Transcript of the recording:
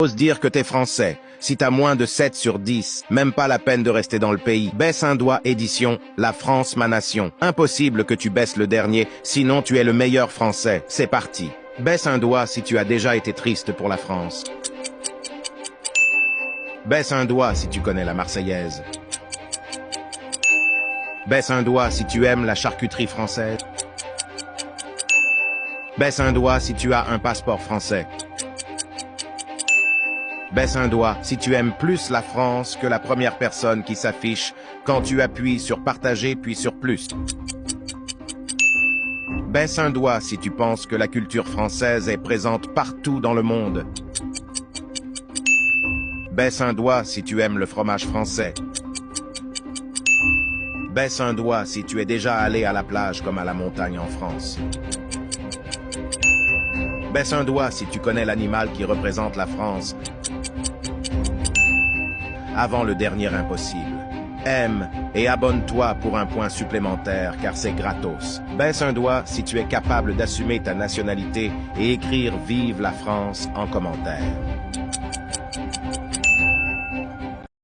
Ose dire que t'es français. Si t'as moins de 7 sur 10, même pas la peine de rester dans le pays. Baisse un doigt, édition, la France, ma nation. Impossible que tu baisses le dernier, sinon tu es le meilleur français. C'est parti. Baisse un doigt si tu as déjà été triste pour la France. Baisse un doigt si tu connais la Marseillaise. Baisse un doigt si tu aimes la charcuterie française. Baisse un doigt si tu as un passeport français. Baisse un doigt si tu aimes plus la France que la première personne qui s'affiche quand tu appuies sur partager puis sur plus. Baisse un doigt si tu penses que la culture française est présente partout dans le monde. Baisse un doigt si tu aimes le fromage français. Baisse un doigt si tu es déjà allé à la plage comme à la montagne en France. Baisse un doigt si tu connais l'animal qui représente la France. Avant le dernier impossible. Aime et abonne-toi pour un point supplémentaire car c'est gratos. Baisse un doigt si tu es capable d'assumer ta nationalité et écrire « Vive la France » en commentaire.